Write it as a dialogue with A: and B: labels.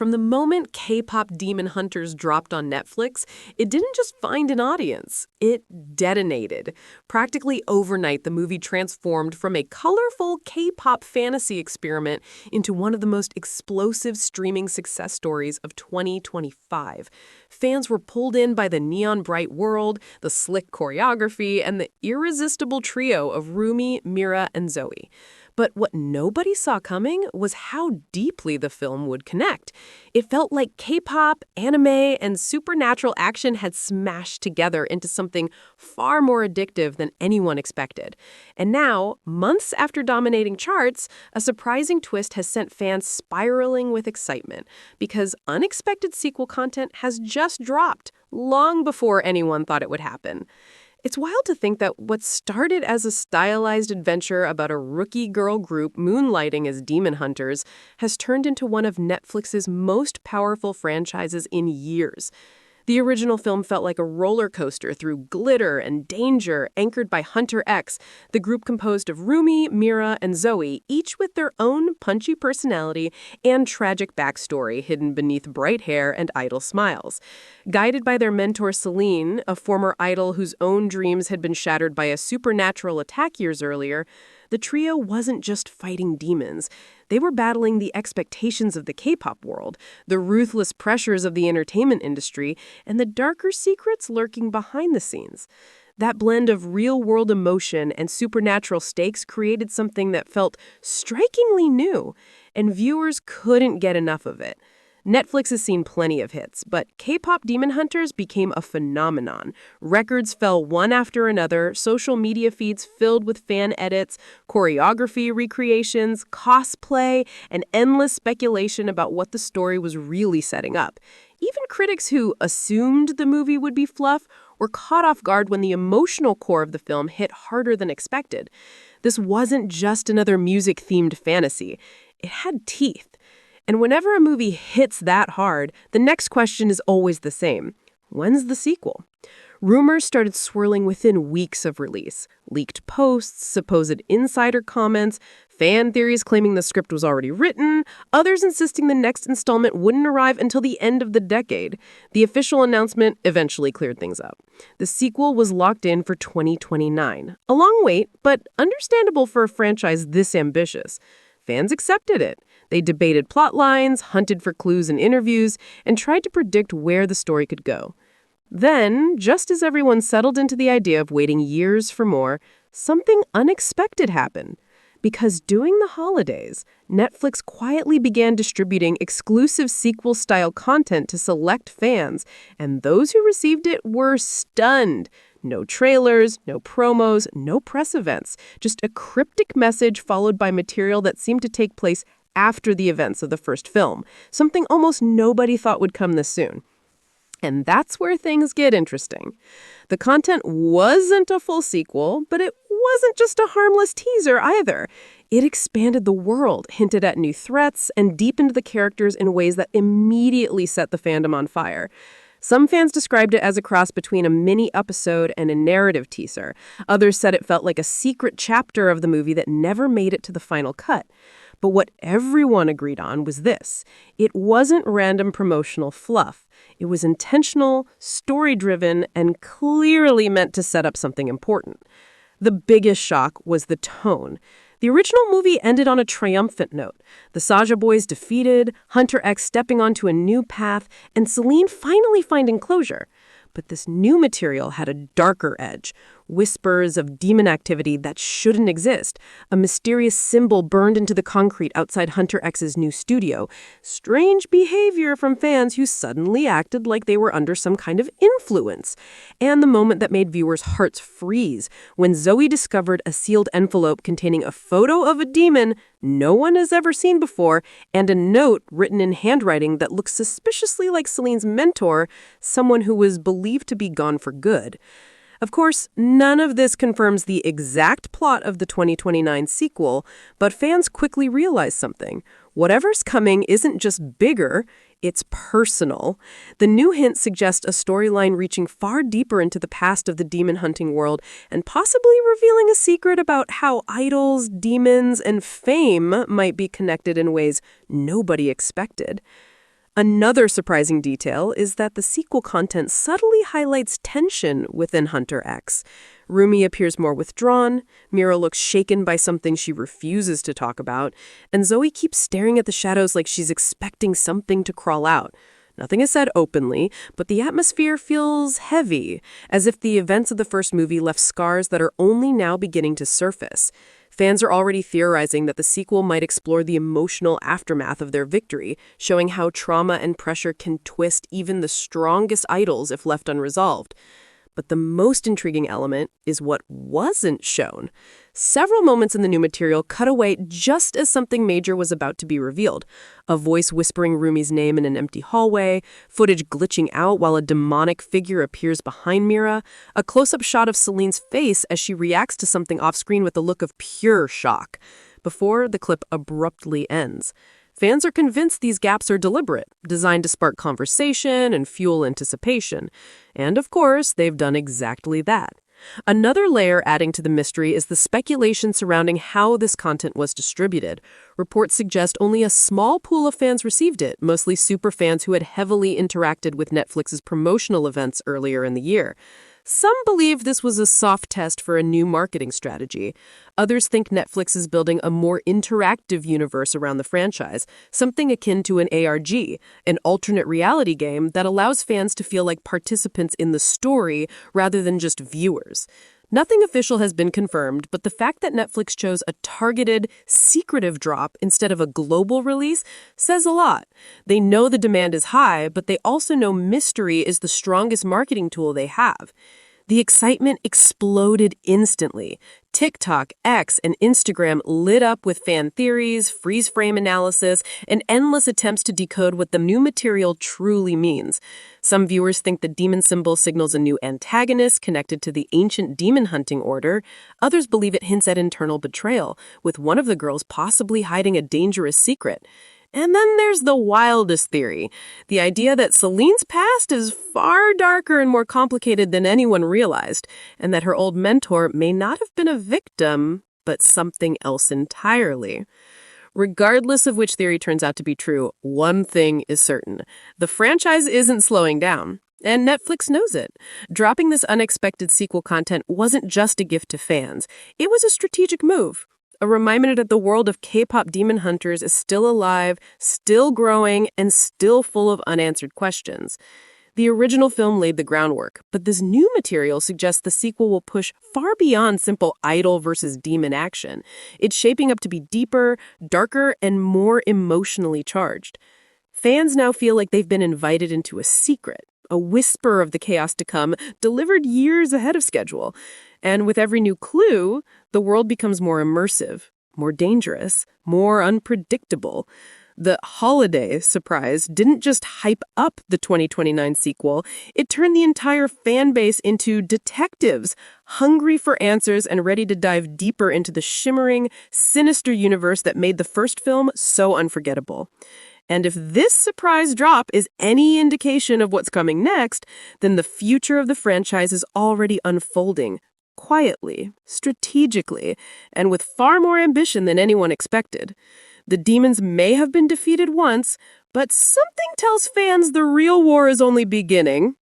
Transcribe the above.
A: From the moment K-pop Demon Hunters dropped on Netflix, it didn't just find an audience, it detonated. Practically overnight, the movie transformed from a colorful K-pop fantasy experiment into one of the most explosive streaming success stories of 2025. Fans were pulled in by the neon-bright world, the slick choreography, and the irresistible trio of Rumi, Mira, and Zoe. But what nobody saw coming was how deeply the film would connect. It felt like K-pop, anime, and supernatural action had smashed together into something far more addictive than anyone expected. And now, months after dominating charts, a surprising twist has sent fans spiraling with excitement because unexpected sequel content has just dropped long before anyone thought it would happen. It's wild to think that what started as a stylized adventure about a rookie girl group moonlighting as demon hunters has turned into one of Netflix's most powerful franchises in years. The original film felt like a roller coaster through glitter and danger, anchored by HUNTR X, the group composed of Rumi, Mira, and Zoe, each with their own punchy personality and tragic backstory hidden beneath bright hair and idle smiles. Guided by their mentor Celine, a former idol whose own dreams had been shattered by a supernatural attack years earlier, the trio wasn't just fighting demons. They were battling the expectations of the K-pop world, the ruthless pressures of the entertainment industry, and the darker secrets lurking behind the scenes. That blend of real-world emotion and supernatural stakes created something that felt strikingly new, and viewers couldn't get enough of it. Netflix has seen plenty of hits, but K-pop Demon Hunters became a phenomenon. Records fell one after another, social media feeds filled with fan edits, choreography recreations, cosplay, and endless speculation about what the story was really setting up. Even critics who assumed the movie would be fluff were caught off guard when the emotional core of the film hit harder than expected. This wasn't just another music-themed fantasy. It had teeth. And whenever a movie hits that hard, the next question is always the same. When's the sequel? Rumors started swirling within weeks of release. Leaked posts, supposed insider comments, fan theories claiming the script was already written, others insisting the next installment wouldn't arrive until the end of the decade. The official announcement eventually cleared things up. The sequel was locked in for 2029. A long wait, but understandable for a franchise this ambitious. Fans accepted it. They debated plot lines, hunted for clues in interviews, and tried to predict where the story could go. Then, just as everyone settled into the idea of waiting years for more, something unexpected happened. Because during the holidays, Netflix quietly began distributing exclusive sequel-style content to select fans, and those who received it were stunned. No trailers, no promos, no press events, just a cryptic message followed by material that seemed to take place after the events of the first film, something almost nobody thought would come this soon. And that's where things get interesting. The content wasn't a full sequel, but it wasn't just a harmless teaser either. It expanded the world, hinted at new threats, and deepened the characters in ways that immediately set the fandom on fire. Some fans described it as a cross between a mini-episode and a narrative teaser. Others said it felt like a secret chapter of the movie that never made it to the final cut. But what everyone agreed on was this. It wasn't random promotional fluff. It was intentional, story-driven, and clearly meant to set up something important. The biggest shock was the tone. The original movie ended on a triumphant note. The Saja boys defeated, HUNTR X stepping onto a new path, and Celine finally finding closure. But this new material had a darker edge. Whispers of demon activity that shouldn't exist. A mysterious symbol burned into the concrete outside HUNTR X's new studio. Strange behavior from fans who suddenly acted like they were under some kind of influence. And the moment that made viewers' hearts freeze, when Zoe discovered a sealed envelope containing a photo of a demon no one has ever seen before, and a note written in handwriting that looks suspiciously like Celine's mentor, someone who was believed to be gone for good. Of course, none of this confirms the exact plot of the 2029 sequel, but fans quickly realize something. Whatever's coming isn't just bigger, it's personal. The new hints suggest a storyline reaching far deeper into the past of the demon hunting world and possibly revealing a secret about how idols, demons, and fame might be connected in ways nobody expected. Another surprising detail is that the sequel content subtly highlights tension within Hunter X. Rumi appears more withdrawn, Mira looks shaken by something she refuses to talk about, and Zoe keeps staring at the shadows like she's expecting something to crawl out. Nothing is said openly, but the atmosphere feels heavy, as if the events of the first movie left scars that are only now beginning to surface. Fans are already theorizing that the sequel might explore the emotional aftermath of their victory, showing how trauma and pressure can twist even the strongest idols if left unresolved. But the most intriguing element is what wasn't shown. Several moments in the new material cut away just as something major was about to be revealed. A voice whispering Rumi's name in an empty hallway, footage glitching out while a demonic figure appears behind Mira, a close-up shot of Celine's face as she reacts to something off-screen with a look of pure shock, before the clip abruptly ends. Fans are convinced these gaps are deliberate, designed to spark conversation and fuel anticipation. And of course, they've done exactly that. Another layer adding to the mystery is the speculation surrounding how this content was distributed. Reports suggest only a small pool of fans received it, mostly superfans who had heavily interacted with Netflix's promotional events earlier in the year. Some believe this was a soft test for a new marketing strategy. Others think Netflix is building a more interactive universe around the franchise, something akin to an ARG, an alternate reality game that allows fans to feel like participants in the story rather than just viewers. Nothing official has been confirmed, but the fact that Netflix chose a targeted, secretive drop instead of a global release says a lot. They know the demand is high, but they also know mystery is the strongest marketing tool they have. The excitement exploded instantly. TikTok, X, and Instagram lit up with fan theories, freeze-frame analysis, and endless attempts to decode what the new material truly means. Some viewers think the demon symbol signals a new antagonist connected to the ancient demon hunting order. Others believe it hints at internal betrayal, with one of the girls possibly hiding a dangerous secret. And then there's the wildest theory, the idea that Celine's past is far darker and more complicated than anyone realized, and that her old mentor may not have been a victim, but something else entirely. Regardless of which theory turns out to be true, one thing is certain. The franchise isn't slowing down. And Netflix knows it. Dropping this unexpected sequel content wasn't just a gift to fans. It was a strategic move. A reminder that the world of K-pop Demon Hunters is still alive, still growing, and still full of unanswered questions. The original film laid the groundwork, but this new material suggests the sequel will push far beyond simple idol versus demon action. It's shaping up to be deeper, darker, and more emotionally charged. Fans now feel like they've been invited into a secret, a whisper of the chaos to come, delivered years ahead of schedule. And with every new clue, the world becomes more immersive, more dangerous, more unpredictable. The holiday surprise didn't just hype up the 2029 sequel, it turned the entire fan base into detectives, hungry for answers and ready to dive deeper into the shimmering, sinister universe that made the first film so unforgettable. And if this surprise drop is any indication of what's coming next, then the future of the franchise is already unfolding. Quietly, strategically, and with far more ambition than anyone expected. The demons may have been defeated once, but something tells fans the real war is only beginning.